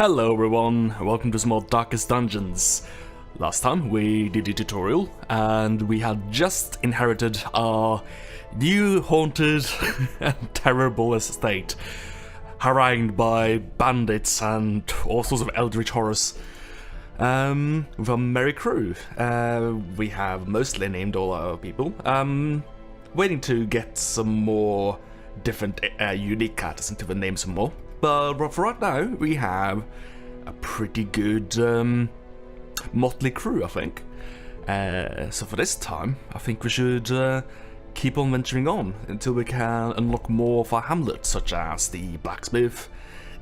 Hello everyone, welcome to some more Darkest Dungeons. Last time we did a tutorial and we had just inherited our new haunted and terrible estate, harangued by bandits and all sorts of eldritch horrors. With a merry crew. We have mostly named all our people. Waiting to get some more different unique characters into the name some more. But for right now, we have a pretty good motley crew, I think. So for this time, I think we should keep on venturing on until we can unlock more of our hamlet, such as the blacksmith,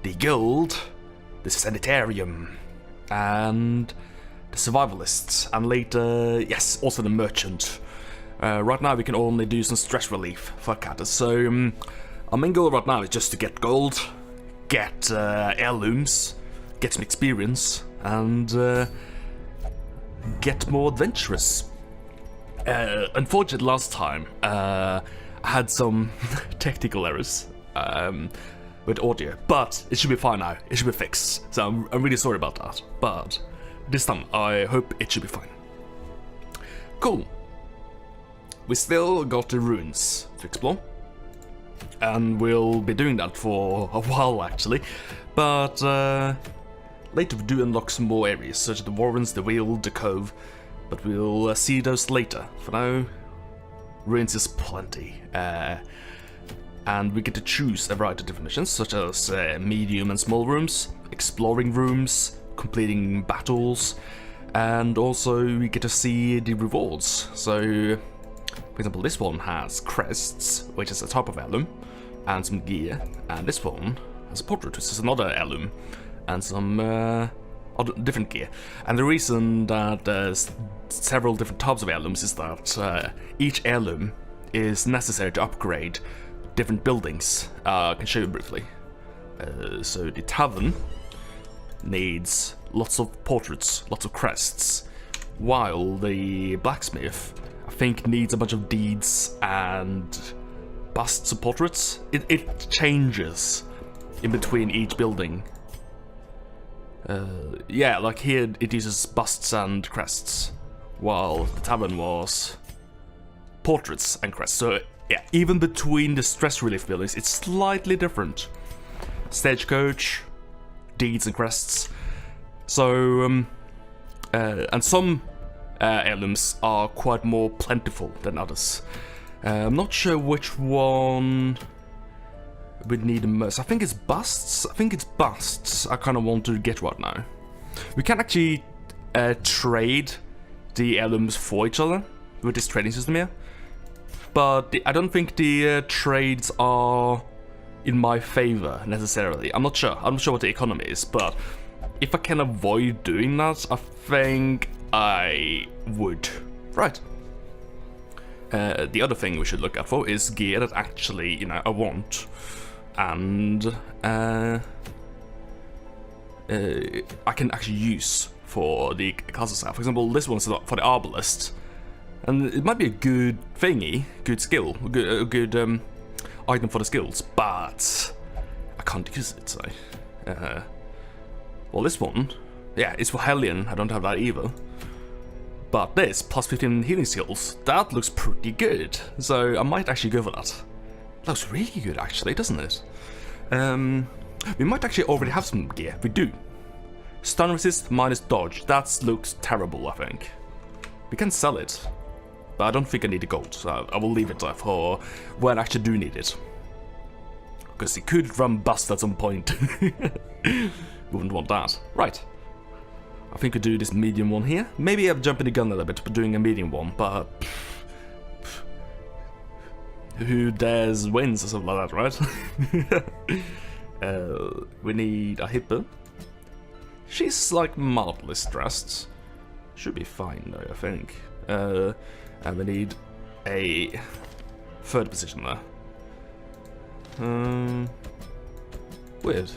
the guild, the sanitarium, and the survivalists, and later, yes, also the merchant. Right now we can only do some stress relief for characters, so our main goal right now is just to get gold, get heirlooms, get some experience, and get more adventurous. Unfortunately, last time I had some technical errors with audio, but it should be fine now. It should be fixed, so I'm really sorry about that. But this time, I hope it should be fine. Cool. We still got the ruins to explore, and we'll be doing that for a while actually, but later we do unlock some more areas, such as the Warrens, the Wheel, the Cove, but we'll see those later. For now, ruins is plenty, and we get to choose a variety of different missions, such as medium and small rooms, exploring rooms, completing battles, and also we get to see the rewards. So, for example, this one has crests, which is a type of heirloom, and some gear, and this one has a portrait, which is another heirloom, and some other different gear. And the reason that there's several different types of heirlooms is that each heirloom is necessary to upgrade different buildings. I can show you briefly. So the tavern needs lots of portraits, lots of crests, while the blacksmith, I think, needs a bunch of deeds and busts of portraits. It changes in between each building. Yeah, like here it uses busts and crests, while the tavern was portraits and crests. So yeah, even between the stress relief buildings, it's slightly different. Stagecoach, deeds and crests. So, and some heirlooms are quite more plentiful than others. I'm not sure which one would need the most. I think it's busts. I kind of want to get right now. We can actually trade the heirlooms for each other with this trading system here, but I don't think the trades are in my favor necessarily. I'm not sure what the economy is, but if I can avoid doing that, I think I would. Right. The other thing we should look out for is gear that actually, I want, and I can actually use for the castle staff. For example, this one's for the arbalist, and it might be a good thingy, good skill, a good item for the skills, but I can't use it, so. Well, this one, yeah, it's for Hellion. I don't have that either. But this, plus 15 healing skills, that looks pretty good. So I might actually go for that. Looks really good, actually, doesn't it? We might actually already have some gear. We do. Stun resist minus dodge. That looks terrible, I think. We can sell it, but I don't think I need the gold, so I will leave it there for when I actually do need it. Because it could run bust at some point. Wouldn't want that. Right. I think we do this medium one here. Maybe I'm jumping the gun a little bit for doing a medium one, but who dares wins or something like that, right? We need a hippo. She's like mildly stressed. Should be fine though, I think. And we need a third position there. Weird.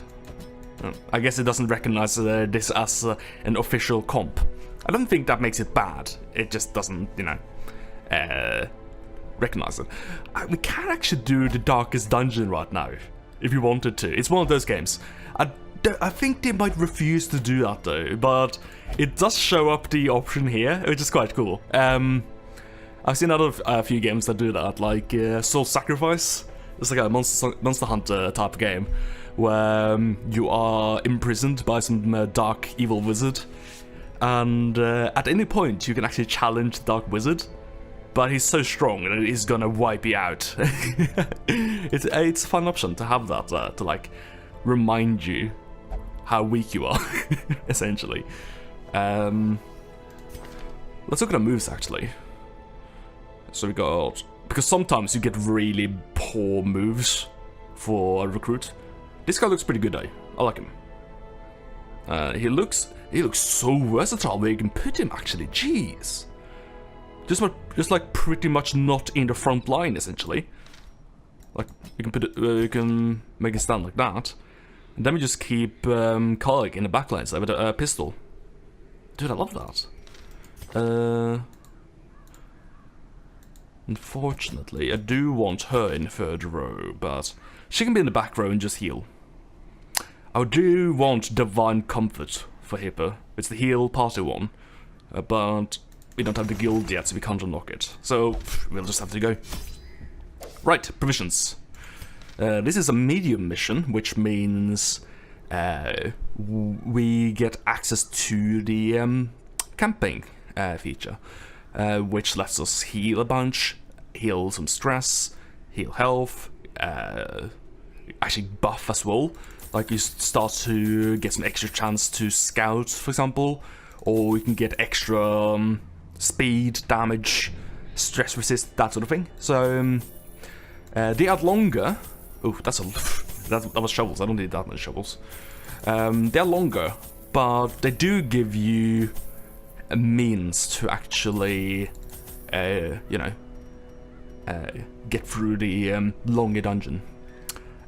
I guess it doesn't recognize this as an official comp. I don't think that makes it bad. It just doesn't, recognize it. We can actually do the Darkest Dungeon right now, if you wanted to. It's one of those games. I I think they might refuse to do that though, but it does show up the option here, which is quite cool. I've seen a few games that do that, like Soul Sacrifice. It's like a Monster Hunter type of game, where you are imprisoned by some dark evil wizard, and at any point you can actually challenge the dark wizard, but he's so strong that he's gonna wipe you out. It's a fun option to have that, to like remind you how weak you are, essentially. Let's look at the moves actually. So we got, because sometimes you get really poor moves for a recruit. This guy looks pretty good though. I like him. He looks so versatile where you can put him actually. Jeez. Just like pretty much not in the front line essentially. Like you can put it, you can make it stand like that, and then we just keep Karlach in the back line, so with a pistol. Dude, I love that. Unfortunately, I do want her in third row, but she can be in the back row and just heal. I do want Divine Comfort for Hipper. It's the heal party one, but we don't have the guild yet, so we can't unlock it. So we'll just have to go. Right, provisions. This is a medium mission, which means we get access to the camping feature, which lets us heal a bunch, heal some stress, heal health, actually buff as well. Like you start to get some extra chance to scout, for example, or you can get extra speed, damage, stress resist, that sort of thing. So they are longer. Oh, that was shovels. I don't need that many shovels. They're longer, but they do give you a means to actually, get through the longer dungeon.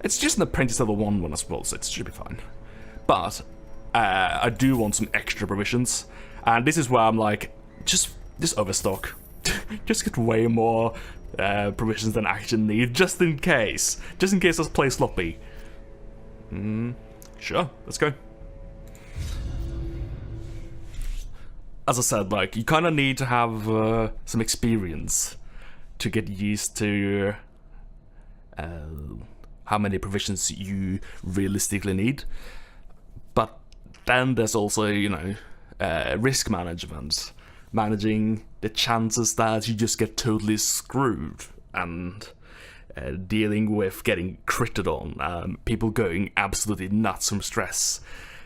It's just an apprentice level 1 one as well, so it should be fine. But I do want some extra provisions, and this is where I'm like, just overstock. Just get way more provisions than I actually need, just in case I play sloppy. Sure, let's go. As I said, like, you kind of need to have some experience to get used to how many provisions you realistically need. But then there's also, risk management. Managing the chances that you just get totally screwed, and dealing with getting critted on, people going absolutely nuts from stress.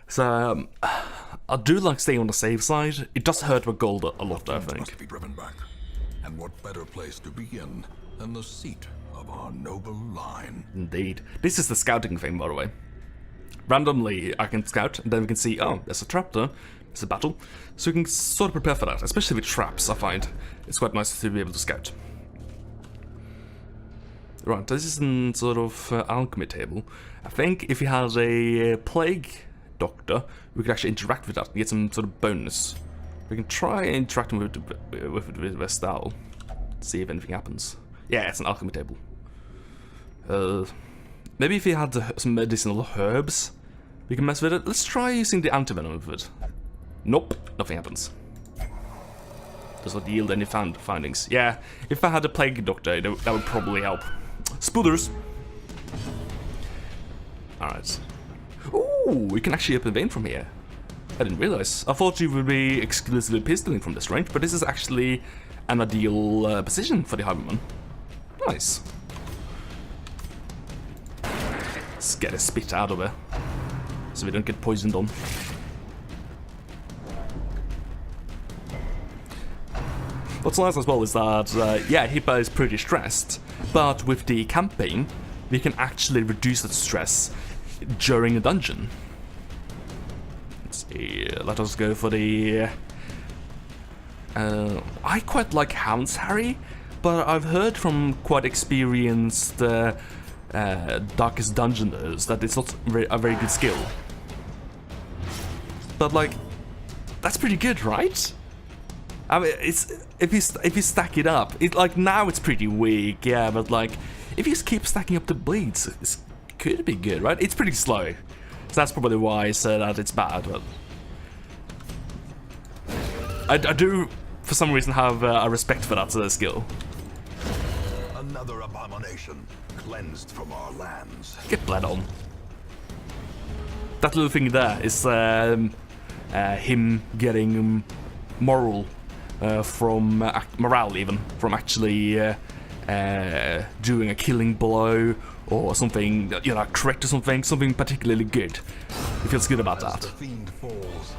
So I do like staying on the safe side. It does hurt with gold a lot, I think. Must be driven back. And what better place to begin than the seat of our noble line? Indeed. This is the scouting thing, by the way. Randomly, I can scout, and then we can see, oh, there's a trap there. There's a battle. So we can sort of prepare for that, especially with traps, I find. It's quite nice to be able to scout. Right, this is a sort of alchemy table. I think if we had a plague doctor, we could actually interact with that and get some sort of bonus. We can try interacting with Vestal. See if anything happens. Yeah, it's an alchemy table. Maybe if we had some medicinal herbs, we can mess with it. Let's try using the antivenom with it. Nope, nothing happens. Does not yield any findings. Yeah, if I had a plague doctor, that would probably help. Spooders! Alright. Ooh, we can actually open a vein from here. I didn't realize. I thought you would be exclusively pistoling from this range, but this is actually an ideal position for the Highwayman. Nice. Let's get a spit out of it, so we don't get poisoned on. What's nice as well is that, yeah, Hippo is pretty stressed, but with the campaign, we can actually reduce that stress during a dungeon. Let's see, let us go for the... I quite like Hound's Harry, but I've heard from quite experienced Darkest Dungeoners that it's not a very good skill. But like, that's pretty good, right? I mean, it's if you stack it up, like now it's pretty weak, yeah. But like, if you keep stacking up the bleeds, it could be good, right? It's pretty slow. So that's probably why I said that it's bad, but... I do, for some reason, have a respect for that skill. Another abomination cleansed from our lands. Get bled on. That little thing there is him getting morale even, from actually doing a killing blow or something, you know, crit or something particularly good. He feels good about that. The fiend falls,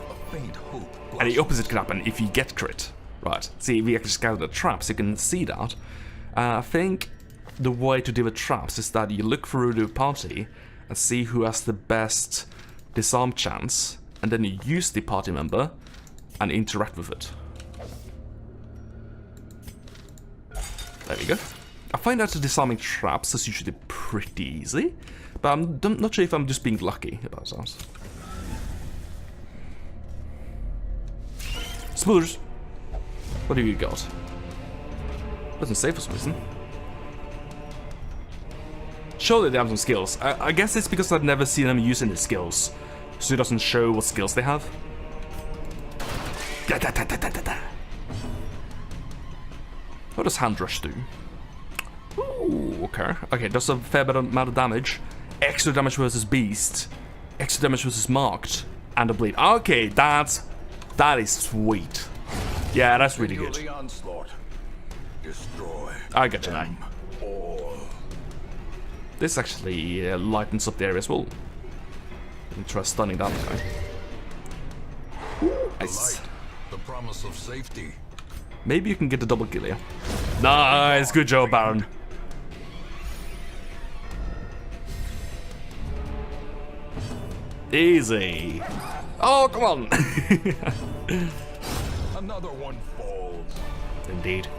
a faint hope. And the opposite can happen if you get crit. Right, see, we actually scouted the traps, you can see that. I think the way to deal with traps is that you look through the party and see who has the best disarm chance, and then you use the party member and interact with it. There we go. I find that the disarming traps is usually pretty easy, but I'm not sure if I'm just being lucky about that. Smoothers, what do you got? Doesn't say for some reason. Surely they have some skills. I guess it's because I've never seen them use any skills, so it doesn't show what skills they have. What does Hand Rush do? Ooh, okay. Okay, does a fair bit amount of damage. Extra damage versus Beast. Extra damage versus Marked. And a bleed. Okay, that is sweet. Yeah, that's really good. The onslaught. Destroy. I got you now. All. This actually lightens up the area as well. Try stunning that guy. Nice. Light, the promise of safety. Maybe you can get the double kill here. Nice, good job, Baron. Easy. Oh, come on. Another one falls. Indeed.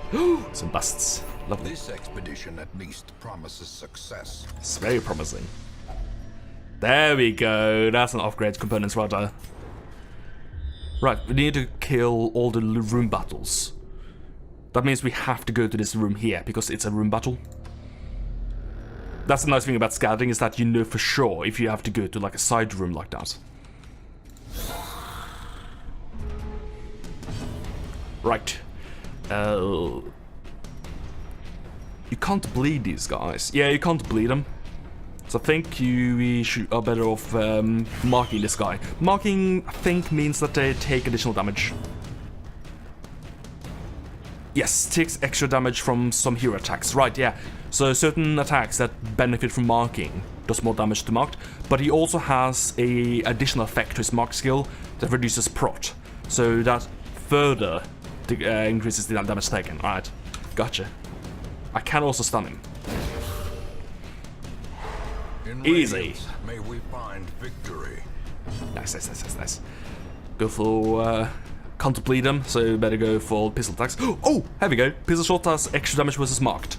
Some busts. Lovely. This expedition at least promises success. It's very promising. There we go. That's an upgrade components right there. Right, we need to kill all the room battles. That means we have to go to this room here, because it's a room battle. That's the nice thing about scouting, is that you know for sure if you have to go to like a side room like that. Right. You can't bleed these guys. Yeah, you can't bleed them. So I think we are better off marking this guy. Marking, I think, means that they take additional damage. Yes, takes extra damage from some hero attacks. Right, yeah. So certain attacks that benefit from marking does more damage to marked, but he also has a additional effect to his mark skill that reduces prot. So that further increases the damage taken. Alright, gotcha. I can also stun him. In Easy. radiance, may we find victory. Nice. Go for can't bleed him, so better go for pistol attacks. Oh, here we go. Pistol shot has extra damage versus marked.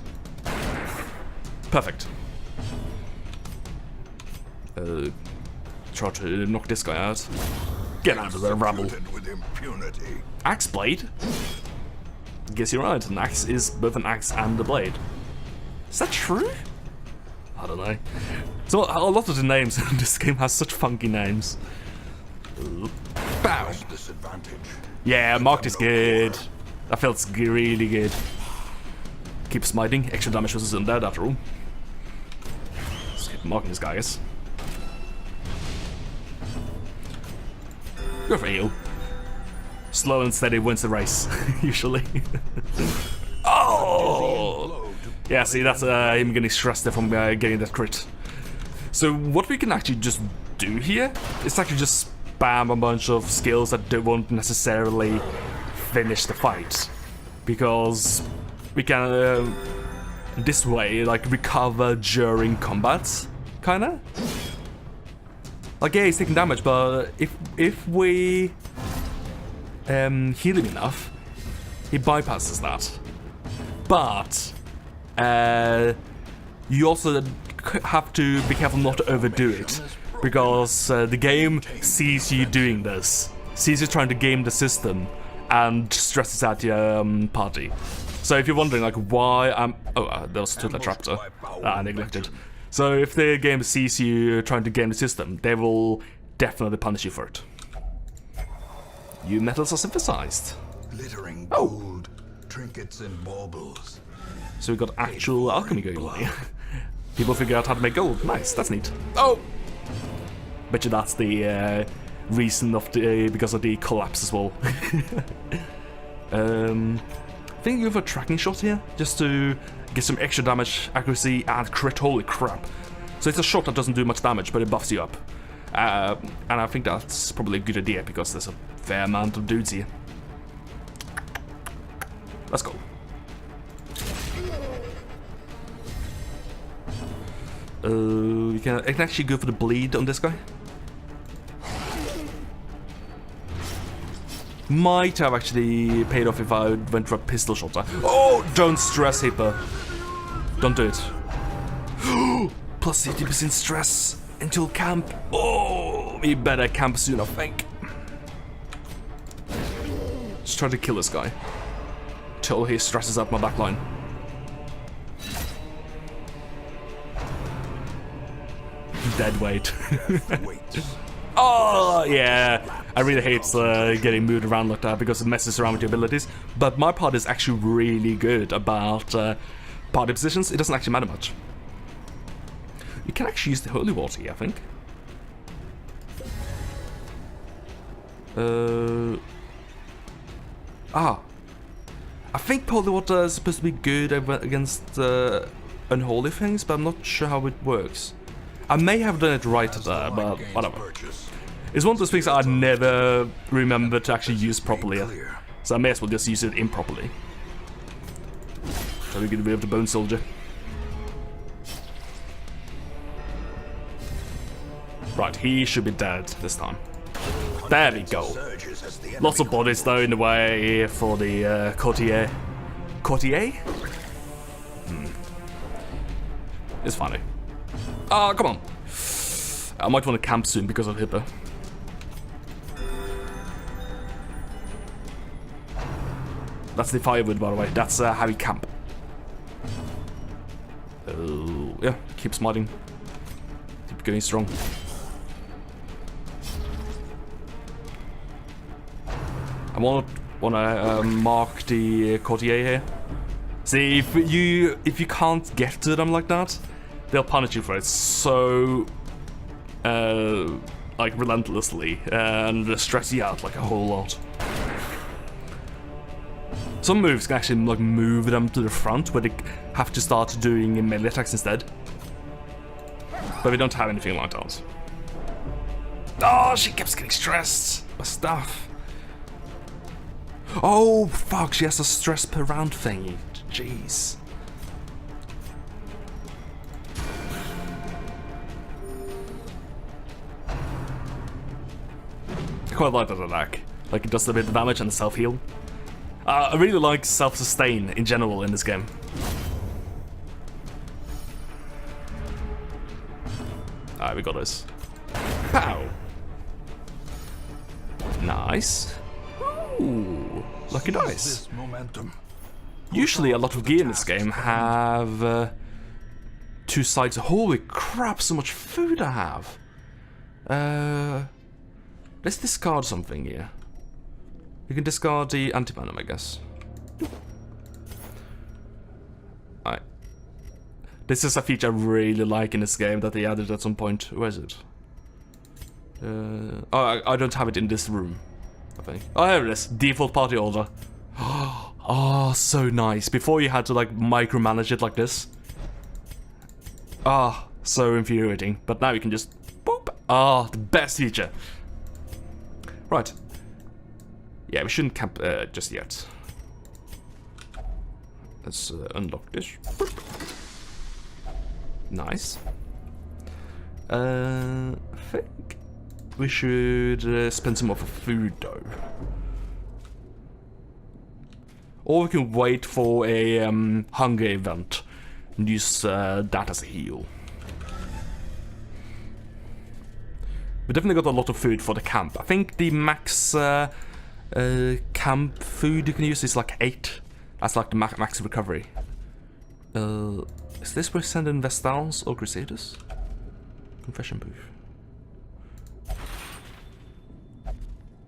Perfect. Try to knock this guy out. Get out of the rubble. Executed with impunity. Axe blade? Guess you're right. An axe is both an axe and a blade. Is that true? I don't know. So a lot of the names in this game has such funky names. Bow. Disadvantage. Yeah, marked is good. That feels really good. Keep smiting. Extra damage versus undead after all. Let's keep marking this guy, I guess. Go for heal. Slow and steady wins the race, usually. Oh! Yeah, see, that's him getting stressed there from getting that crit. So what we can actually just do here is actually just spam a bunch of skills that won't necessarily finish the fight. Because we can, this way, like, recover during combat, kinda? Like, yeah, he's taking damage, but if we heal him enough, he bypasses that. But you also have to be careful not to overdo it, because the game sees you doing this, sees you trying to game the system, and stresses out your party. So if you're wondering, like, why I'm... Oh, there was still a traptor that I neglected. So if the game sees you trying to game the system, they will definitely punish you for it. New metals are synthesized. Glittering gold, trinkets and baubles. So we got actual alchemy going on here. People figure out how to make gold. Nice, that's neat. Oh! Bet you that's the reason of the because of the collapse as well. I think you have a tracking shot here, just to get some extra damage, accuracy, and crit. Holy crap. So it's a shot that doesn't do much damage, but it buffs you up. And I think that's probably a good idea, because there's a fair amount of dudes here. Let's go. You can actually go for the bleed on this guy. Might have actually paid off if I went for a pistol shot. Oh, don't stress, Hippo. Don't do it. Plus 80% stress until camp. Oh, we better camp soon, I think. Just try to kill this guy till he stresses out my backline. Dead weight. Oh, yeah. I really hate getting moved around like that because it messes around with your abilities. But my part is actually really good about party positions. It doesn't actually matter much. You can actually use the holy water here, I think. I think holy water is supposed to be good against unholy things, but I'm not sure how it works. I may have done it right there, but whatever. It's one of those things I never remember to actually use properly, so I may as well just use it improperly. So we get rid of the bone soldier. Right, he should be dead this time. There we go. Lots of bodies though in the way for the courtier. Courtier? It's funny. Ah, come on. I might want to camp soon because of Hippo. That's the firewood, by the way. That's how we camp. Oh, yeah. Keep smiting. Keep going strong. I wanna mark the courtier here. See, if you can't get to them like that, they'll punish you for it so like relentlessly and stress you out like a whole lot. Some moves can actually like move them to the front where they have to start doing melee attacks instead. But we don't have anything like that. Oh, she keeps getting stressed. My stuff. Oh, fuck, she has a stress per round thingy. Jeez. I quite like that attack. Like, it does a bit of damage and self-heal. I really like self-sustain in general in this game. Alright, we got this. Pow! Nice. Ooh, lucky dice. Usually a lot of gear in this game have two sides. Holy crap, so much food I have. Let's discard something here. You can discard the anti-venom, I guess. Alright. This is a feature I really like in this game that they added at some point. Where is it? Oh, I don't have it in this room, I think. Oh, here it is. Default party order. Oh, so nice. Before you had to like micromanage it like this. Ah, so infuriating. But now you can just boop. Ah, the best feature. Right. Yeah, we shouldn't camp just yet. Let's unlock this. Nice. I think we should spend some more for food though. Or we can wait for a hunger event and use that as a heal. We definitely got a lot of food for the camp. I think the max camp food you can use is like 8. That's like the max recovery. Is this where send in Vestals or Crusaders? Confession booth.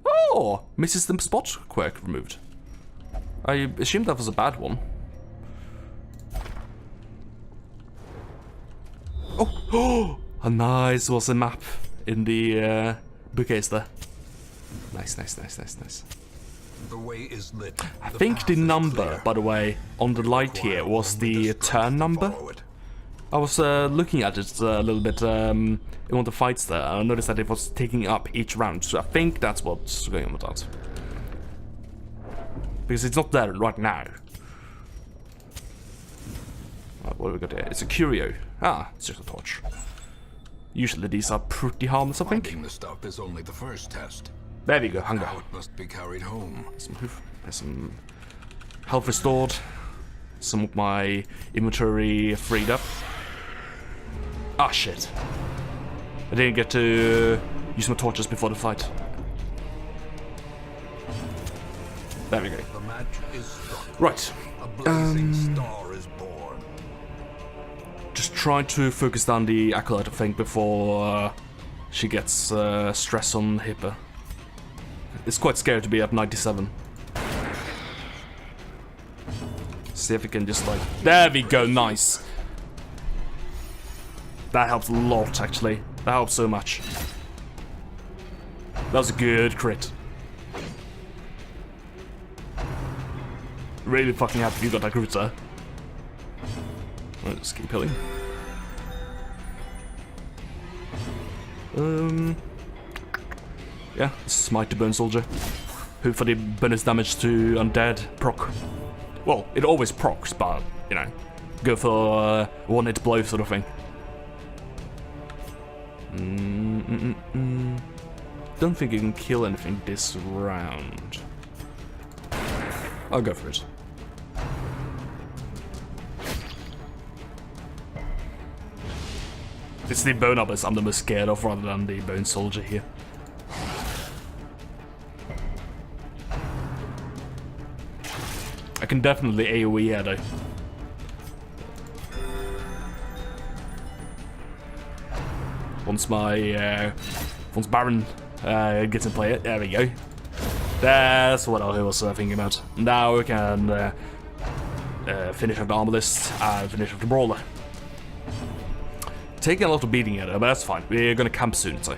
Oh! Misses the spot quirk removed. I assumed that was a bad one. Oh! Oh! A nice was a map in the bookcase there. Nice, nice, nice, nice, nice. The way is lit. I think the number, by the way, on the light here was the turn number. I was looking at it a little bit in one of the fights there, and I noticed that it was taking up each round, so I think that's what's going on with that. Because it's not there right now. What have we got here? It's a curio. Ah, it's just a torch. Usually these are pretty harmless, I think. Finding the stuff is only the first test. There we go, hunger. Now it must be carried home. There's some health restored. Some of my inventory freed up. Ah, shit. I didn't get to use my torches before the fight. There we go. The match is struck. Right. A blazing star is born. Just try to focus down the Acolyte, I think, before she gets stress on Hipper. It's quite scary to be at 97. See if we can just like... There we go, nice. That helps a lot, actually. That helps so much. That was a good crit. Really fucking happy you got that crit there. Let's keep healing. Yeah, smite the Bone Soldier. Hope for the bonus damage to undead proc. Well, it always procs, but, you know, go for one-hit blow sort of thing. Don't think you can kill anything this round. I'll go for it. It's the Bone Abyss I'm the most scared of rather than the Bone Soldier here. I can definitely AoE here though. Once Baron gets in play, there we go. That's what I was thinking about. Now we can finish off the armor list and finish off the brawler. Taking a lot of beating here though, but that's fine. We're gonna camp soon, so.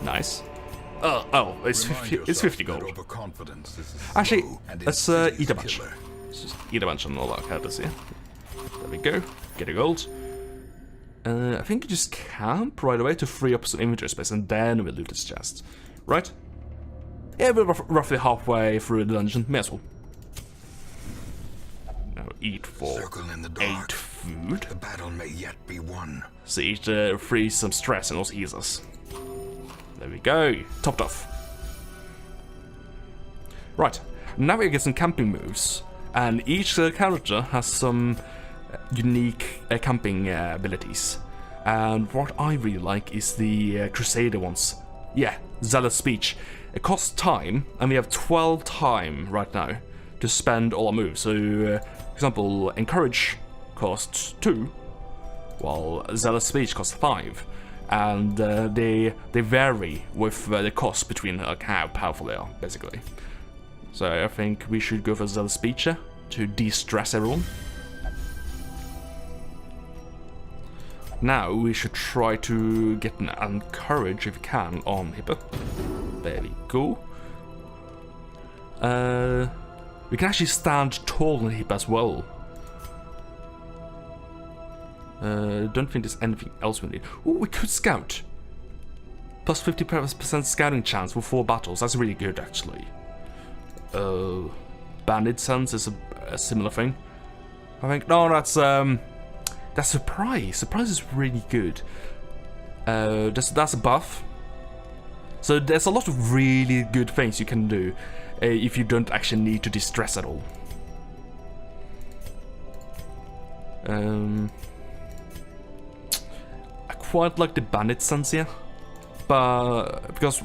Nice. Oh, it's 50 gold. Actually, let's eat a bunch. Let's just eat a bunch and all our characters here. There we go. Get a gold. I think you just camp right away to free up some inventory space, and then we'll loot this chest. Right? Yeah, we're roughly halfway through the dungeon. May as well. Now eat for 8 food. The battle may yet be won. So eat free some stress and also heals us. There we go. Topped off. Right. Now we get some camping moves. And each character has some unique camping abilities. And what I really like is the Crusader ones. Yeah, Zealous Speech. It costs time, and we have 12 time right now to spend all our moves. So, for example, Encourage costs 2, while Zealous Speech costs 5. And they vary with the cost between how powerful they are, basically. So I think we should go for Zealous Speech to de-stress everyone. Now we should try to get an Encourage if we can on Hipper. There we go. We can actually stand tall on Hipper as well. Don't think there's anything else we need. Ooh, we could scout. Plus 50% scouting chance for 4 battles. That's really good, actually. Bandit Sense is a similar thing. I think. No, that's Surprise. Surprise is really good. That's a buff. So there's a lot of really good things you can do if you don't actually need to distress at all. I quite like the Bandit Sense here. but because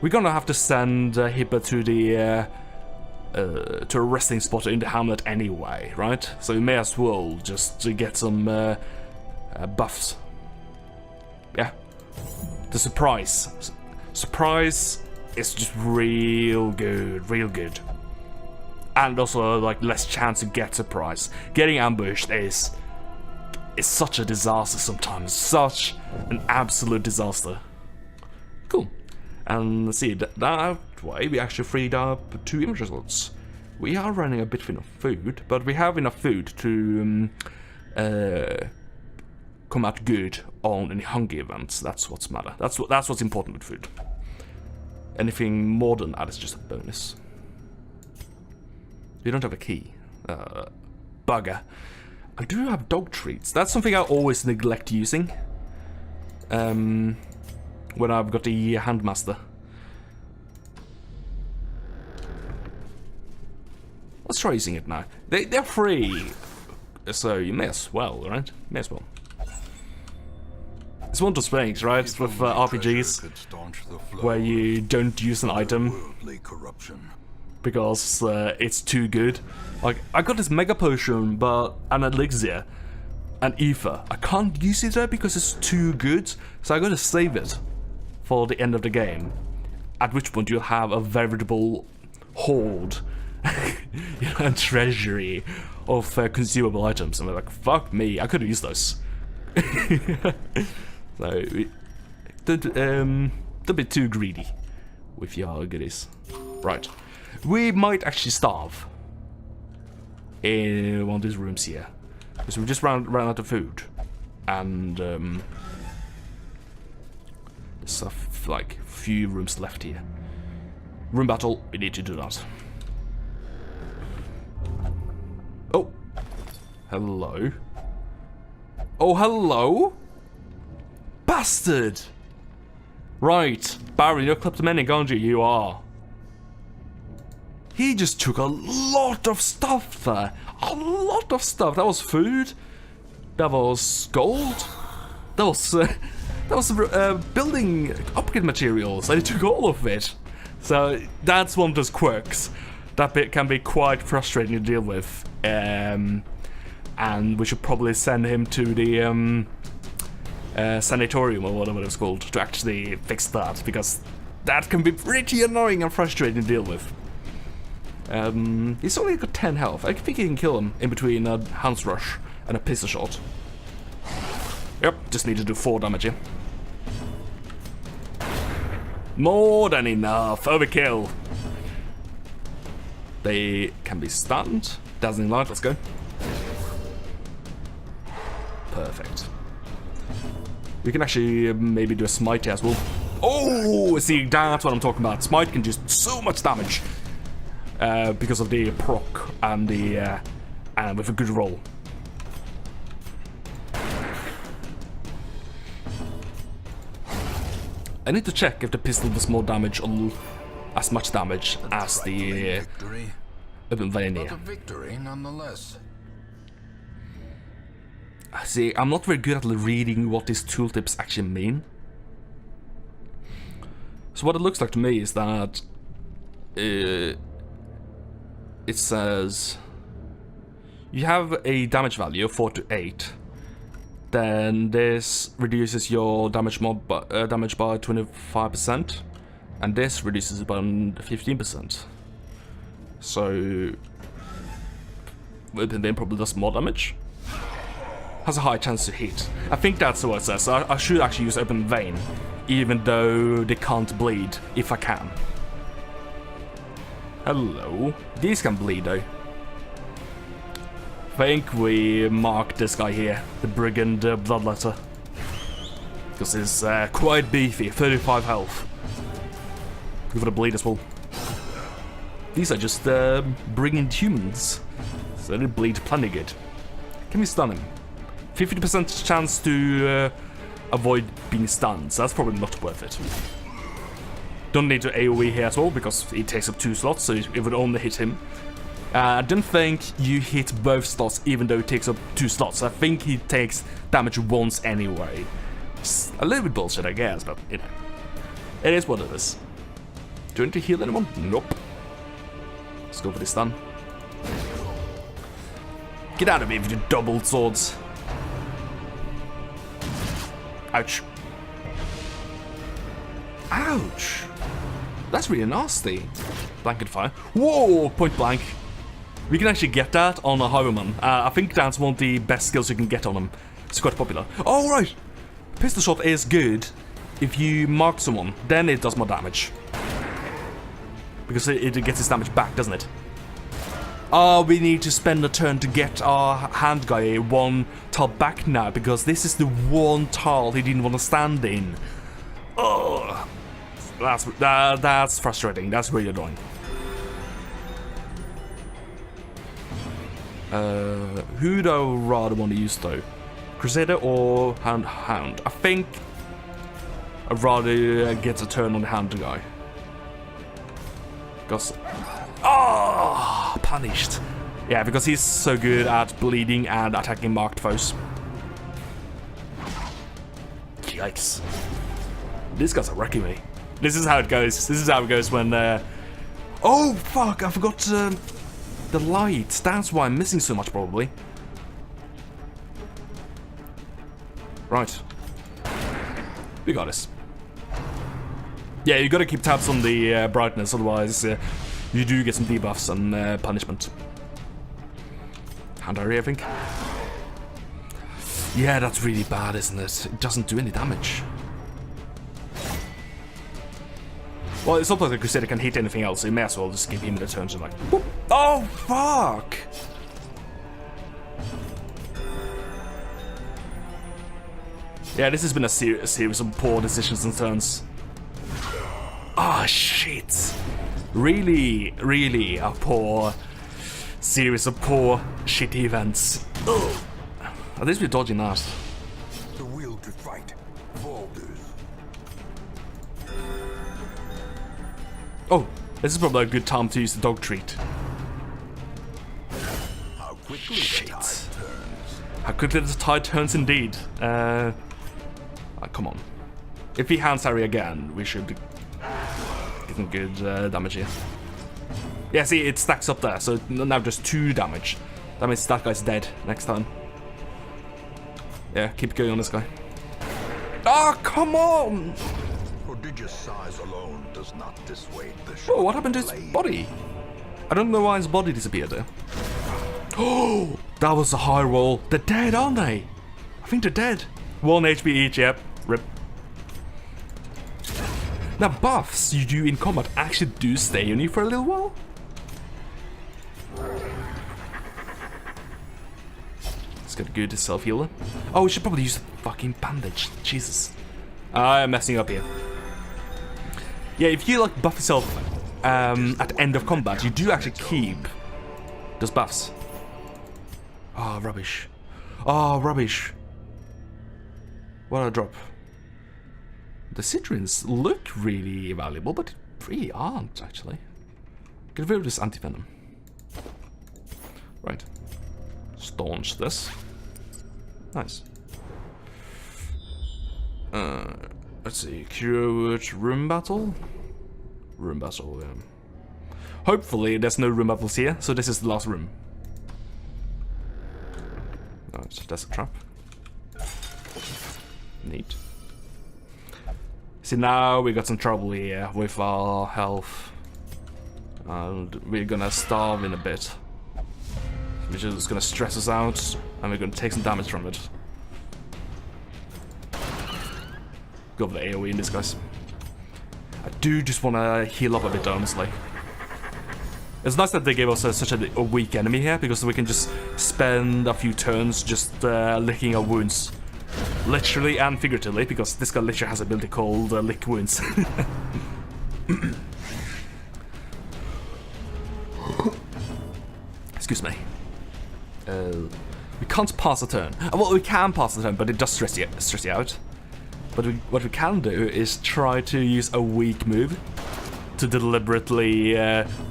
we're gonna have to send Hipper to the to a resting spot in the hamlet anyway, right? So we may as well just get some buffs. Yeah, the surprise is just real good, and also like less chance to get surprise. Getting ambushed is such a disaster sometimes, such an absolute disaster. Cool. And let's see, that way we actually freed up 2 inventory slots. We are running a bit thin of food, but we have enough food to come out good on any hunger events. That's what's matter. That's what's important with food. Anything more than that is just a bonus. We don't have a key. Bugger. I do have dog treats. That's something I always neglect using. When I've got the Handmaster. Let's try using it now. They're free, so you may as well, right? May as well. It's one of those things, right? With RPGs, where you don't use an item because it's too good. Like, I got this Mega Potion, but an Elixir, and Ether. I can't use it there because it's too good, so I gotta save it for the end of the game. At which point you'll have a veritable hoard, you know, treasury of consumable items. And they're like, fuck me, I could have used those. So, don't be too greedy with your goodies. Right, we might actually starve in one of these rooms here, because we just ran out of food, and there's like few rooms left here. Room battle, we need to do that. Oh, hello. Oh, hello, bastard. Right, Barry, you're kleptomaniac, aren't you? You are. He just took a lot of stuff there. A lot of stuff. That was food. That was gold. That was building upgrade materials. And he took all of it. So that's one of those quirks that can be quite frustrating to deal with. And we should probably send him to the sanatorium or whatever it's called to actually fix that, because that can be pretty annoying and frustrating to deal with. He's only got 10 health. I think you can kill him in between a Hans Rush and a pistol shot. Yep, just need to do 4 damage here. More than enough. Overkill. They can be stunned. Dazzling Light, let's go. Perfect. We can actually maybe do a smite here as well. Oh, see, that's what I'm talking about. Smite can do so much damage. Because of the proc and the and with a good roll. I need to check if the pistol does more damage or as much damage as the Open Vein here. Victory nonetheless. See, I'm not very good at reading what these tooltips actually mean. So what it looks like to me is that it says you have a damage value of 4 to 8. Then this reduces your damage by 25%, and this reduces it by 15%. So Open Vein probably does more damage. Has a high chance to hit. I think that's what it says. So I should actually use Open Vein, even though they can't bleed, if I can. Hello. These can bleed though. I think we mark this guy here, the Brigand Bloodletter, because he's quite beefy, 35 health. Go for the bleed as well. These are just Brigand humans, so they bleed plenty good. Can we stun him? 50% chance to avoid being stunned, so that's probably not worth it. Don't need to AoE here as well, because it takes up 2 slots, so it would only hit him. I don't think you hit both slots, even though it takes up 2 slots. I think he takes damage once anyway. It's a little bit bullshit, I guess, but you know. It is what it is. Do you need to heal anyone? Nope. Let's go for this stun. Get out of me with your double swords. Ouch. Ouch. That's really nasty. Blanket fire. Whoa, point blank. We can actually get that on a Highwayman. I think that's one of the best skills you can get on him. It's quite popular. Oh, right. Pistol shot is good if you mark someone. Then it does more damage. Because it gets its damage back, doesn't it? Oh, we need to spend a turn to get our hand guy one tile back now. Because this is the one tile he didn't want to stand in. Oh, that's frustrating. That's really annoying. Who do I rather want to use though? Crusader or Hound? I think I'd rather get a turn on the Hound guy. Because punished. Yeah, because he's so good at bleeding and attacking marked foes. Yikes. These guys are wrecking me. This is how it goes. This is how it goes when oh fuck, I forgot the light. That's why I'm missing so much, probably. Right. We got this. Yeah, you gotta keep tabs on the brightness, otherwise you do get some debuffs and punishment. Hand area, I think. Yeah, that's really bad, isn't it? It doesn't do any damage. Well, it's not like the Crusader can hit anything else, so you may as well just give him the turns and like, whoop. Oh, fuck! Yeah, this has been a series of poor decisions and turns. Ah, oh, shit. Really, really a poor series of poor, shitty events. Ugh. At least we're dodging that. The will to fight falters. Oh, this is probably a good time to use the dog treat. How quickly Shit. the tide turns. How quickly the tide turns indeed. Come on. If he hands Harry again, we should be getting good damage here. Yeah, see, it stacks up there, so now just 2 damage. That means that guy's dead next time. Yeah, keep going on this guy. Oh, come on! Prodigious size alone does not dissuade the Oh, what happened to his body? I don't know why his body disappeared there. Oh, that was a high roll. They're dead, aren't they? I think they're dead. 1 HP each, yep. Rip. Now, buffs you do in combat actually do stay on you for a little while. Let's get good self-healer. Oh, we should probably use a fucking bandage. Jesus. I'm messing up here. Yeah, if you like buff yourself at the end of combat, you do actually keep those buffs. Oh, rubbish. Oh, rubbish. What did I drop? The Citrines look really valuable, but really aren't, actually. Get rid of this anti-venom. Right. Staunch this. Nice. Let's see. Curate room battle? Room battle, yeah. Hopefully there's no room battles here, so this is the last room. Alright, that's a trap. Neat. See, now we got some trouble here with our health. And we're gonna starve in a bit. Which is gonna stress us out, and we're gonna take some damage from it. Go for the AoE in this, guys. I do just wanna heal up a bit, honestly. It's nice that they gave us such a weak enemy here, because we can just spend a few turns just licking our wounds. Literally and figuratively, because this guy literally has an ability called lick wounds. Excuse me. We can't pass a turn. Well, we can pass a turn, but it does stress you out. But what we can do is try to use a weak move to deliberately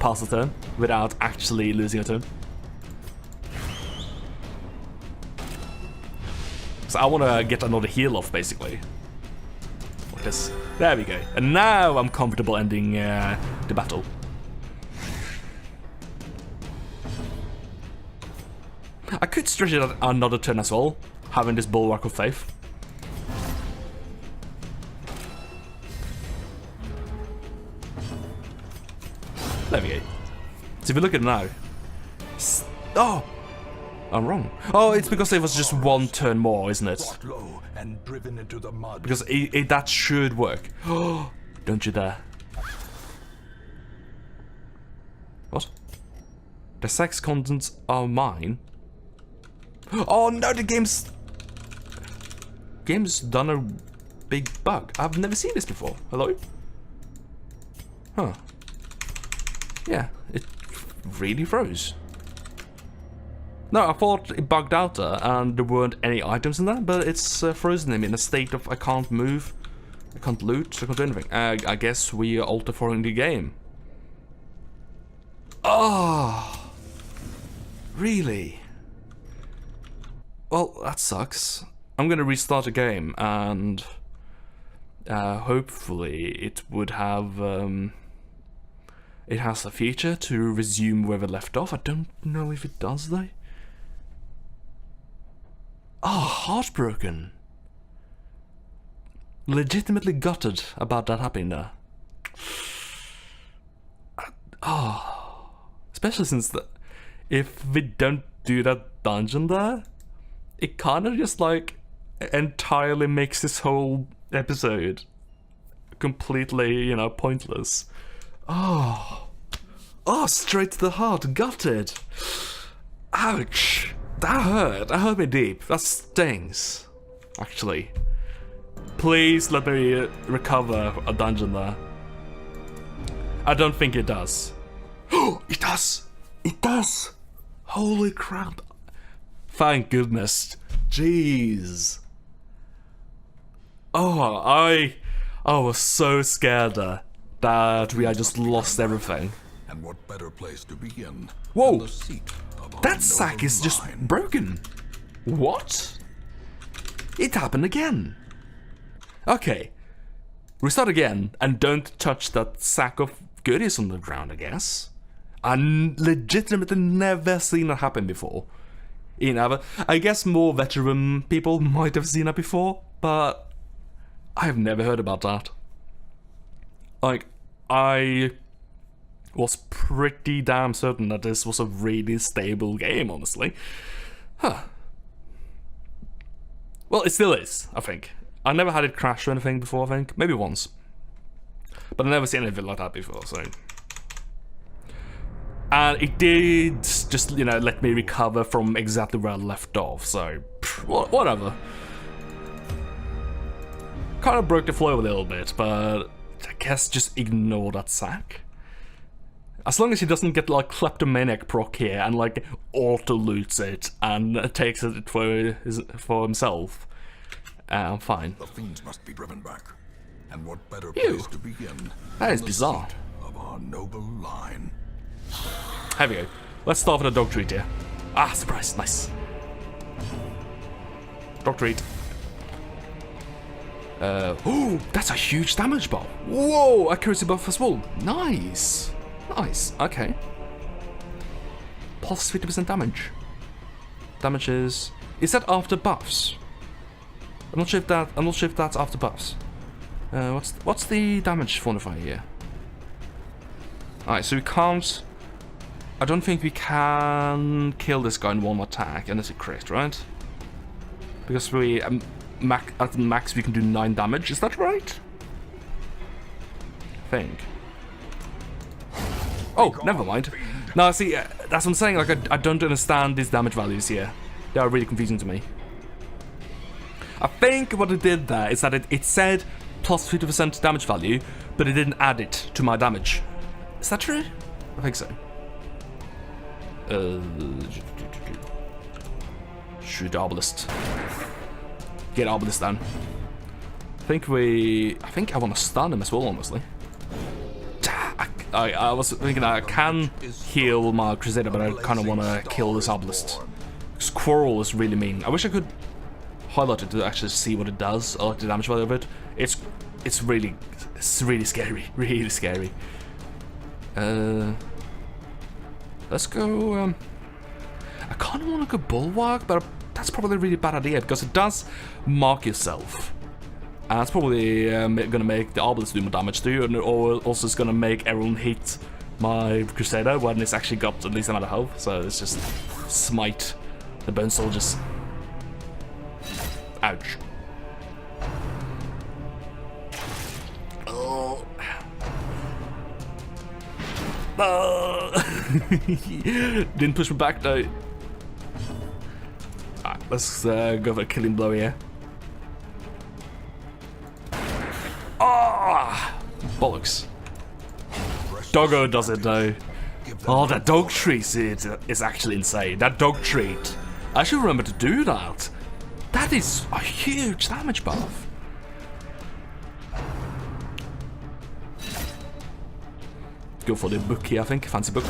pass a turn without actually losing a turn. So I want to get another heal off, basically. Like practice. There we go. And now I'm comfortable ending the battle. I could stretch it another turn as well, having this Bulwark of Faith. There we go. So if you look at it now... Oh! I'm wrong. Oh, it's because it was just one turn more, isn't it? Brought low and driven into the mud. Because that should work. Oh, don't you dare. What? The sex contents are mine? Oh no, the game's done a big bug. I've never seen this before. Hello? Huh. Yeah, it really froze. No, I thought it bugged out there and there weren't any items in there, but it's frozen him in a state of I can't move, I can't loot, I can't do anything. I guess we are alter-foring the game. Oh, really? Well, that sucks. I'm gonna restart the game and hopefully it would have it has a feature to resume where we left off. I don't know if it does though. Oh, heartbroken. Legitimately gutted about that happening there. Oh, especially since if we don't do that dungeon there, it kind of just like entirely makes this whole episode completely, you know, pointless. Oh, straight to the heart, gutted. Ouch. That hurt. That hurt me deep. That stings. Actually. Please let me recover a dungeon there. I don't think it does. Oh, it does! It does! Holy crap. Thank goodness. Jeez. Oh, I was so scared there that we had just lost everything. And what better place to begin? Whoa! Than the seat of our That sack noble is just line. broken. What? It happened again. Okay. Restart again and don't touch that sack of goodies on the ground, I guess. I legitimately never seen that happen before. I guess more veteran people might have seen that before, but I've never heard about that. Like, I was pretty damn certain that this was a really stable game, honestly. Huh. Well, it still is, I think. I never had it crash or anything before, I think. Maybe once. But I've never seen anything like that before, so... And it did just, you know, let me recover from exactly where I left off, so... whatever. Kind of broke the flow a little bit, but... I guess just ignore that sack. As long as he doesn't get, like, kleptomaniac proc here and, like, auto-loots it and takes it for himself, I'm fine. The fiends must be driven back. And what better Ew. place to begin? That is than the bizarre. seat of our noble line. Here we go. Let's start with a dog treat here. Ah, surprise. Nice. Dog treat. Oh, that's a huge damage buff. Whoa, accuracy buff as well. Nice. Nice. Okay. Plus 50% damage. Damage is that after buffs? I'm not sure if that's after buffs. What's the damage quantifier here? Alright, so we can't... I don't think we can kill this guy in one attack, and it's a crit, right? Because we at max we can do 9 damage. Is that right? I think. Oh, never mind. No, see, that's what I'm saying. Like, I don't understand these damage values here. They are really confusing to me. I think what it did there is that it said plus 50% damage value, but it didn't add it to my damage. Is that true? I think so. Shoot the obelisk. Get obelisk down. I think I want to stun him as well, honestly. I was thinking I can heal my Crusader, but I kind of want to kill this obelisk. Squirrel is really mean. I wish I could highlight it to actually see what it does, or like the damage value of it. It's it's really scary, really scary. Let's go. I kind of want to go bulwark, but that's probably a really bad idea because it does mark yourself. And that's probably gonna make the Obelisk do more damage too, and also it's gonna make everyone hit my Crusader when it's actually got at least amount of health. So it's just smite the Bone Soldiers. Ouch. Oh. Didn't push me back though. Alright, let's go for a killing blow here. Ah, bollocks. Doggo does it though. Oh, that dog treat is actually insane. That dog treat. I should remember to do that. That is a huge damage buff. Go for the book here, I think. Fancy book.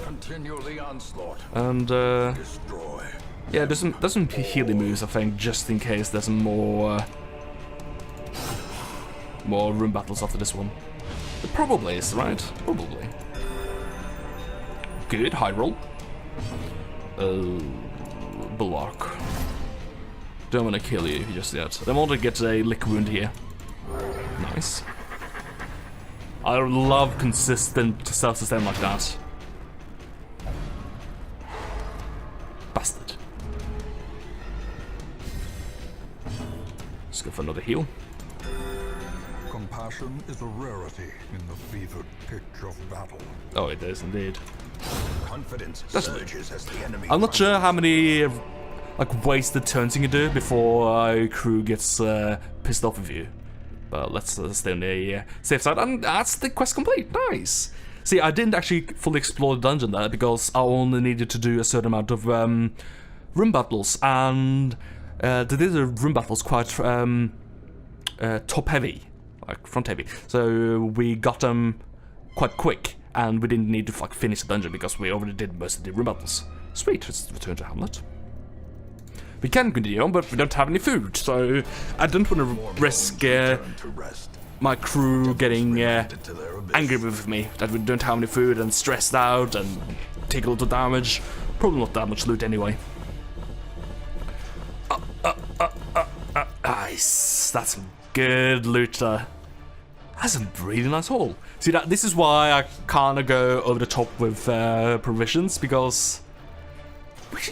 Continue the onslaught. And Destroy. yeah, there's some healing moves, I think, just in case there's more room battles after this one. It probably is, right? Probably. Good, high roll. Bulwark. Don't want to kill you just yet. I want to get a lick wound here. Nice. I love consistent self-sustain like that. Bastard. Let's go for another heal. Compassion is a rarity in the fevered pitch of battle. Oh, it is indeed. Confidence That's surges as the enemy. I'm not sure how many like wasted turns you can do before a crew gets pissed off with you. But let's stay on the safe side, and that's the quest complete. Nice. See, I didn't actually fully explore the dungeon there because I only needed to do a certain amount of room battles, and the room battles quite top heavy, like front heavy. So we got them quite quick, and we didn't need to like finish the dungeon because we already did most of the room battles. Sweet. Let's return to Hamlet. We can continue on, but we don't have any food, so I don't want to risk my crew getting angry with me that we don't have any food and stressed out and take a lot of damage. Probably not that much loot anyway. Nice. That's some good loot there. That's a really nice haul. See, this is why I kind of go over the top with provisions, because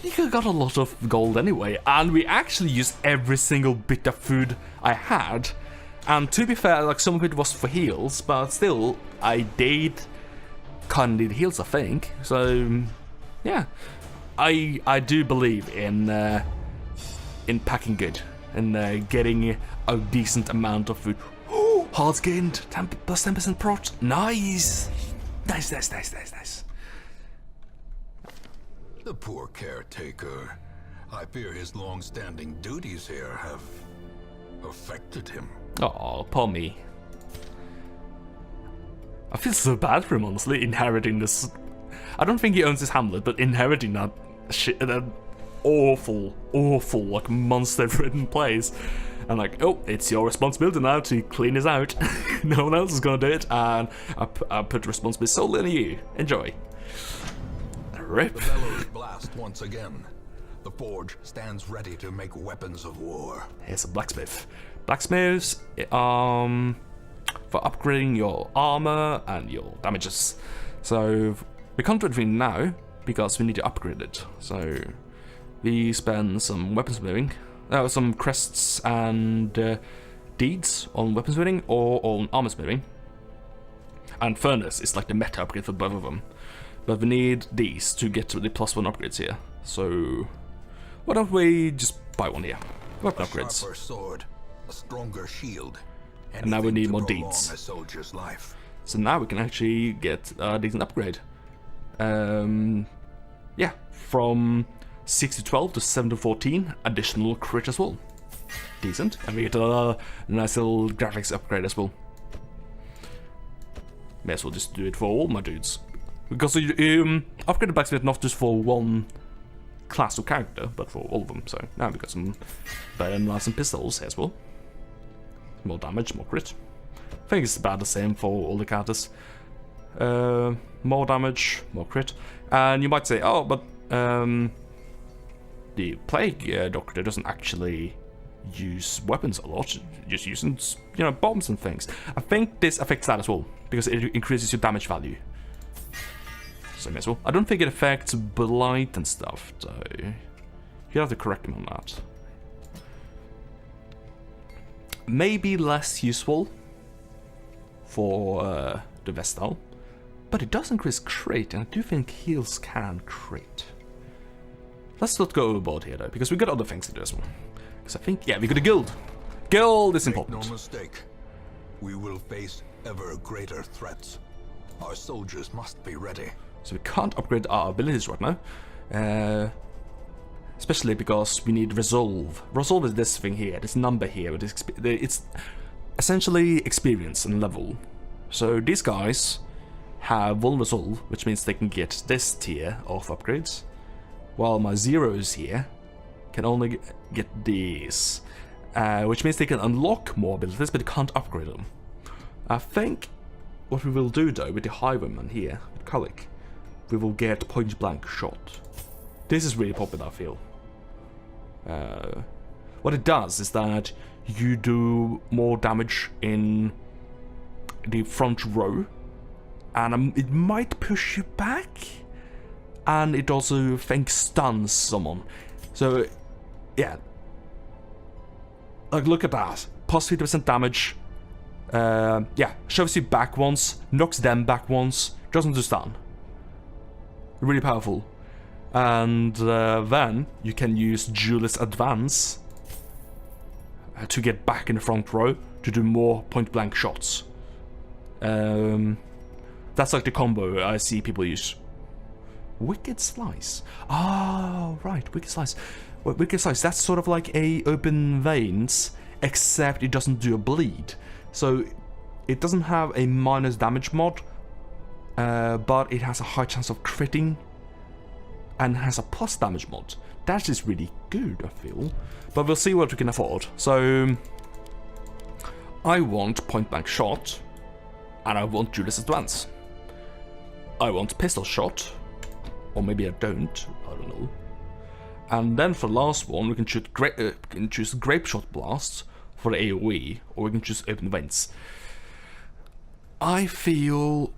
we got a lot of gold anyway, and we actually used every single bit of food I had. And to be fair, like some of it was for heals, but still, I did kind of need heals, I think. So, yeah, I do believe in packing good and getting a decent amount of food. Oh, hearts gained, plus 10% prot. Nice, nice. The poor caretaker. I fear his long-standing duties here have affected him. Oh, poor me. I feel so bad for him, honestly, inheriting this. I don't think he owns his hamlet, but inheriting that shit, that awful, like monster-ridden place. And like, oh, it's your responsibility now to clean this out. No one else is gonna do it, and I put the responsibility solely on you. Enjoy. Rip. The bellows blast once again. The forge stands ready to make weapons of war. Here's a blacksmith. Blacksmiths, for upgrading your armor and your damages. So we can't do anything now because we need to upgrade it. So we spend some weaponsmithing, some crests and deeds on weaponsmithing or on armorsmithing. And furnace is like the meta upgrade for both of them. But we need these to get to the +1 upgrades here. So why don't we just buy one here? Weapon upgrades. A sharper sword, a stronger shield. And now we need more prolong deeds. a soldier's life. So now we can actually get a decent upgrade. Yeah, from 6 to 12 to 7 to 14, additional crit as well. Decent. And we get a nice little graphics upgrade as well. May as well just do it for all my dudes. Because you upgrade the blacksmith not just for one class of character, but for all of them. So now we've got some better knives and pistols as well. More damage, more crit. I think it's about the same for all the characters. More damage, more crit. And you might say, oh, but the Plague Doctor doesn't actually use weapons a lot, just using, you know, bombs and things. I think this affects that as well, because it increases your damage value. So may as well. I don't think it affects blight and stuff, though. You have to correct me on that. Maybe less useful for the Vestal, but it does increase crit, and I do think heals can crit. Let's not go overboard here, though, because we got other things to do as well. Because I think, yeah, we got a guild. Guild is important. Make no mistake, we will face ever greater threats. Our soldiers must be ready. So we can't upgrade our abilities right now. Especially because we need Resolve. Resolve is this thing here, this number here. It's essentially experience and level. So these guys have 1 Resolve, which means they can get this tier of upgrades. While my zeros here can only get these. Which means they can unlock more abilities, but they can't upgrade them. I think what we will do though with the Highwayman here, with Kalik, we will get point blank shot. This is really popular, I feel. What it does is that you do more damage in the front row, and it might push you back, and it also, I think, stuns someone. So, yeah. Like, look at that. Plus 50% damage. Yeah, shoves you back once, knocks them back once, doesn't do stun. Really powerful. And then you can use Duelist Advance to get back in the front row to do more point blank shots. That's like the combo I see people use. Wicked Slice. Oh, right, Wicked Slice. Well, Wicked Slice, that's sort of like a Open Veins, except it doesn't do a bleed. So it doesn't have a minus damage mod, but it has a high chance of critting, and has a plus damage mod. That is really good, I feel. But we'll see what we can afford. So I want point blank shot, and I want Duelist Advance. I want pistol shot, or maybe I don't know. And then for the last one, we can choose Grape Shot Blast for the AoE, or we can choose Open Veins. I feel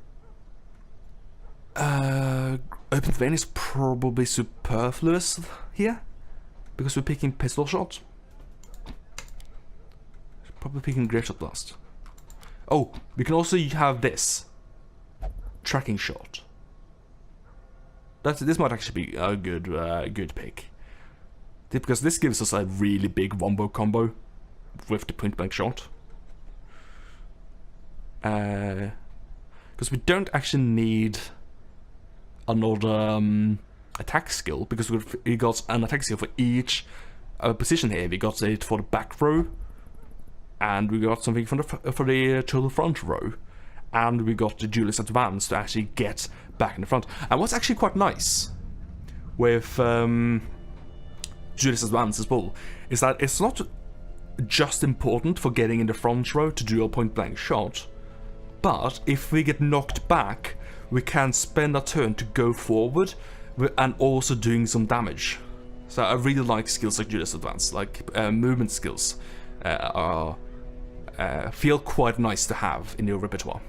Open Vein is probably superfluous here, because we're picking Pistol Shot. Probably picking Grape Shot Blast. Oh, we can also have this Tracking Shot. This might actually be a good pick, because this gives us a really big wombo combo with the point blank shot. Because we don't actually need another attack skill, because we got an attack skill for each position here. We got it for the back row, and we got something for the total front row, and we got the Duelist Advance to actually get back in the front. And what's actually quite nice with Duelist Advance as well is that it's not just important for getting in the front row to do a point blank shot, but if we get knocked back, we can spend a turn to go forward and also doing some damage. So I really like skills like Duelist Advance, like movement skills feel quite nice to have in your repertoire.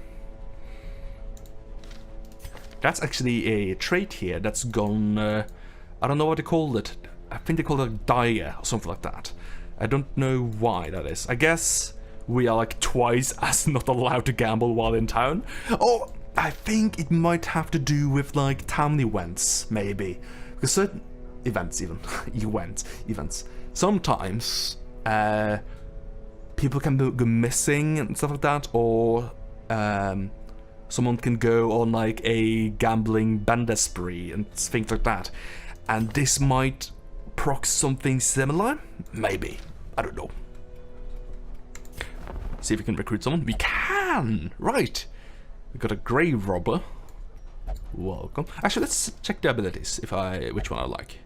That's actually a trait here that's gone, I don't know what they called it. I think they called it Dire or something like that. I don't know why that is. I guess we are like twice as not allowed to gamble while in town. Oh, I think it might have to do with like town events, maybe. Because certain events even, events. Sometimes people can go missing and stuff like that, or someone can go on like a gambling bender spree and things like that. And this might proc something similar? Maybe. I don't know. See if we can recruit someone. We can! Right. We got a grave robber. Welcome. Actually, let's check the abilities, which one I like.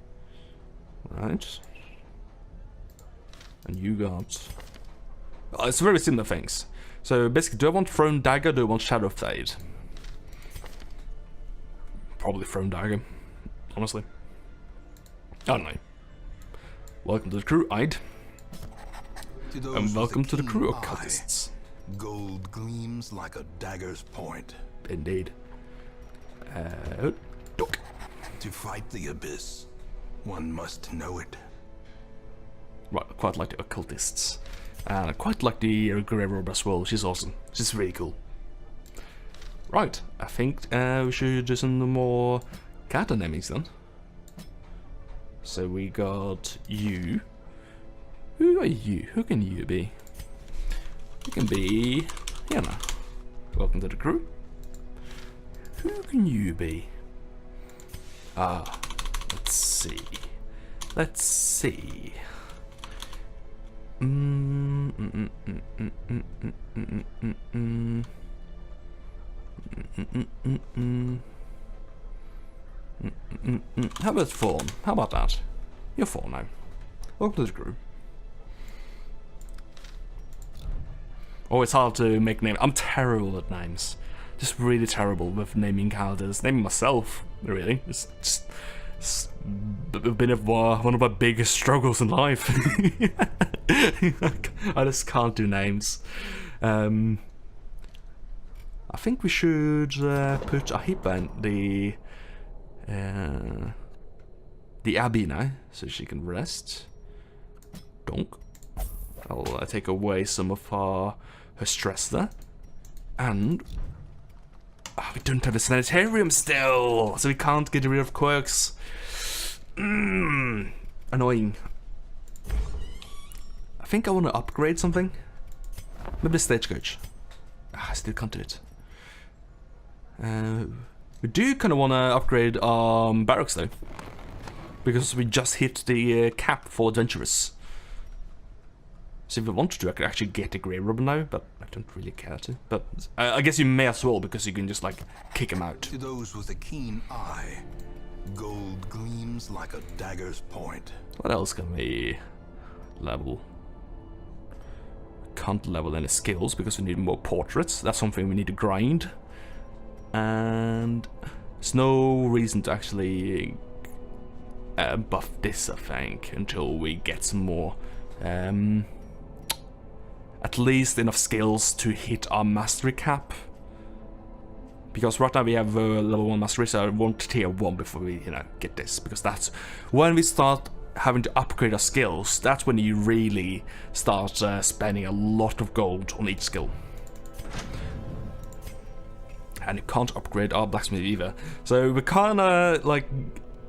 Right. And you got... Oh, it's very similar things. So basically, do I want Thrown Dagger or do I want Shadow Fade? Probably Thrown Dagger, honestly. I don't know. Welcome to the crew, Ide. And welcome to the crew, Occultists. Gold gleams like a dagger's point. Indeed. Duck. To fight the abyss, one must know it. Right, I quite like the Occultists. And I quite like the Grey Robe as well. She's awesome. She's really cool. Right, I think we should do some more cat enemies then. So we got you. Who are you? Who can you be? You can be Yana. Welcome to the crew. Who can you be? Let's see. Let's see. How about Fawn? How about that? You're Fawn now. Welcome to the crew. Oh, it's hard to make names. I'm terrible at names. Just really terrible with naming characters. Naming myself, really. It's been one of my biggest struggles in life. I just can't do names. I think we should put Ahipa in the Abbey now, so she can rest. Donk. I'll take away some of her stress there. And we don't have a sanitarium still, so we can't get rid of quirks. Annoying. I think I want to upgrade something. Maybe the stagecoach. I still can't do it. We do kind of want to upgrade barracks though, because we just hit the cap for adventurers. So if we wanted to, I could actually get a Grey Robe now, but I don't really care to. But I guess you may as well, because you can just like kick him out. To those with a keen eye, gold gleams like a dagger's point. What else can we level? Can't level any skills because we need more portraits. That's something we need to grind. And there's no reason to actually buff this, I think, until we get some more. At least enough skills to hit our mastery cap. Because right now we have level 1 mastery, so I want tier 1 before we, get this. Because that's when we start having to upgrade our skills, that's when you really start spending a lot of gold on each skill. And you can't upgrade our blacksmith either. So we're kinda like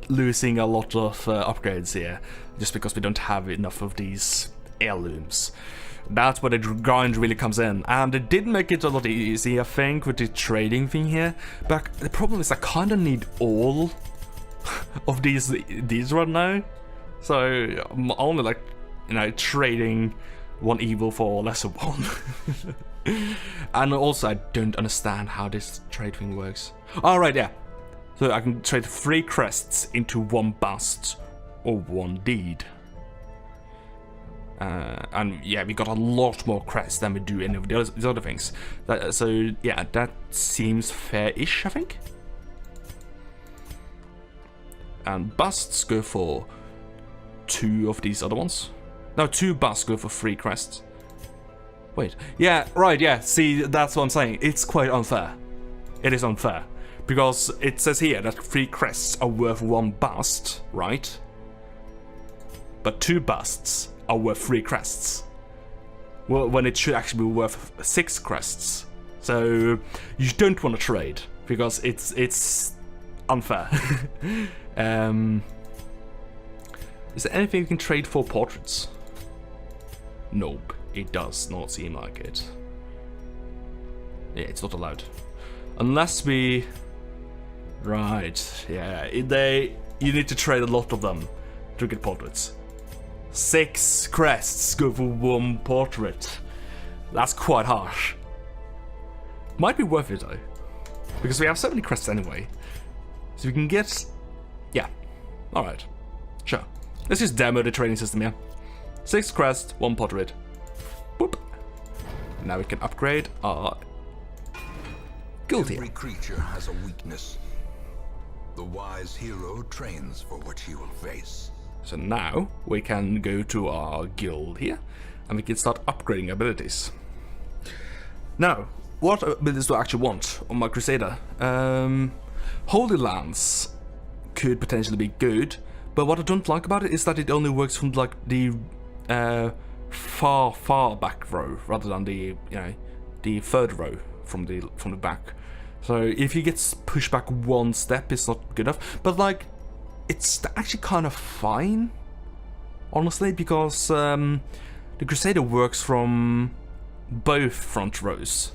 losing a lot of upgrades here, just because we don't have enough of these heirlooms. That's where the grind really comes in, and it did make it a lot easier, I think, with the trading thing here. But the problem is I kind of need all of these right now, so I'm only like, trading one evil for lesser one. And also, I don't understand how this trade thing works. All right, yeah. So I can trade 3 crests into 1 bust or 1 deed. And yeah, we got a lot more crests than we do any of these other things. So yeah, that seems fair-ish, I think. And busts go for 2 of these other ones. No, 2 busts go for 3 crests. Wait, yeah, right, yeah, see, that's what I'm saying. It's quite unfair. It is unfair. Because it says here that 3 crests are worth 1 bust, right? But 2 busts are worth 3 crests. Well, when it should actually be worth 6 crests. So you don't want to trade because it's unfair. Is there anything you can trade for portraits? Nope, it does not seem like it. Yeah, it's not allowed. Unless we... Right, yeah, you need to trade a lot of them to get portraits. 6 crests go for 1 portrait. That's quite harsh. Might be worth it though, because we have so many crests anyway. So we can get... Yeah, alright, sure. Let's just demo the trading system here. 6 crests, 1 portrait. Boop. Now we can upgrade our guild here. Every creature has a weakness. The wise hero trains for what he will face. So now we can go to our guild here and we can start upgrading abilities. Now, what abilities do I actually want on my Crusader? Holy Lance could potentially be good, but what I don't like about it is that it only works from like the far back row rather than the the third row from the back. So if he gets pushed back one step, it's not good enough. But like, it's actually kind of fine, honestly, because the Crusader works from both front rows.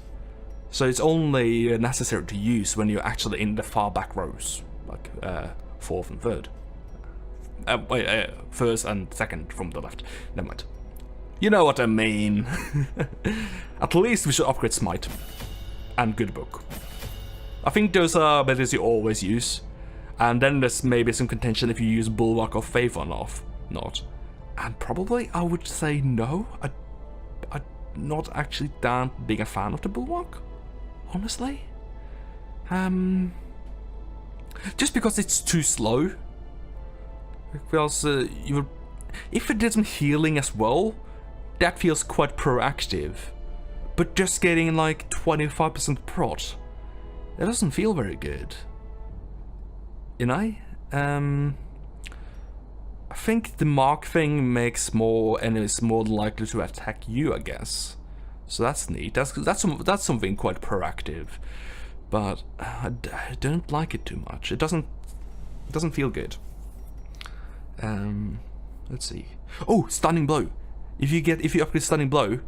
So it's only necessary to use when you're actually in the far back rows, like fourth and third. First and second from the left. Never mind. You know what I mean. At least we should upgrade Smite and Good Book. I think those are abilities you always use. And then there's maybe some contention if you use Bulwark of Faith or not. And probably I would say no. I'm not actually that big a fan of the Bulwark, honestly. Just because it's too slow. Because if it did some healing as well, that feels quite proactive. But just getting like 25% prot, that doesn't feel very good. You know? I think the mark thing makes more enemies more likely to attack you, I guess. So that's neat. That's something quite proactive. But I don't like it too much. It doesn't feel good. Let's see. Oh, Stunning Blow. If you upgrade Stunning Blow,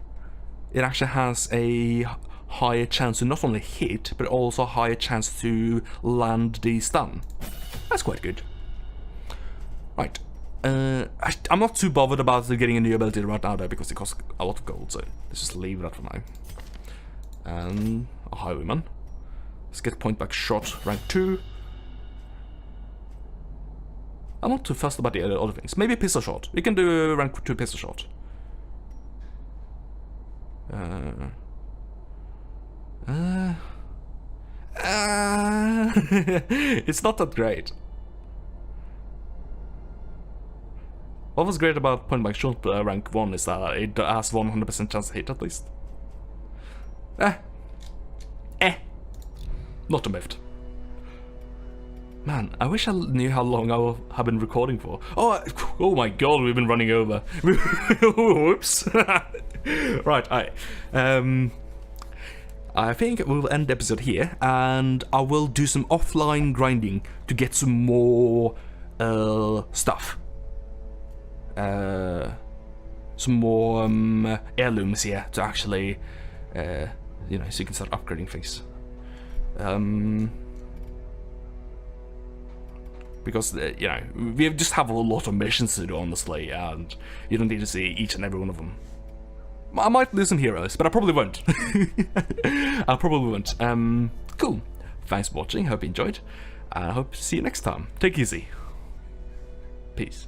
it actually has a higher chance to not only hit, but also a higher chance to land the stun. That's quite good. Right. I'm not too bothered about getting a new ability right now though, because it costs a lot of gold, so let's just leave that for now. And a Highwayman. Let's get Point Blank Shot rank 2. I'm not too fussed about the other things. Maybe Pistol Shot. We can do rank 2 Pistol Shot. It's not that great. What was great about Point Blank Shot rank 1 is that it has 100% chance to hit at least. Not a miffed. Man, I wish I knew how long I have been recording for. Oh my god, we've been running over. Whoops. Right, I think we'll end the episode here, and I will do some offline grinding to get some more stuff. Some more heirlooms here to actually, so you can start upgrading things. Because, we just have a lot of missions to do, honestly, and you don't need to see each and every one of them. I might lose some heroes, but I probably won't. I probably won't. Cool. Thanks for watching, hope you enjoyed. I hope to see you next time. Take it easy. Peace.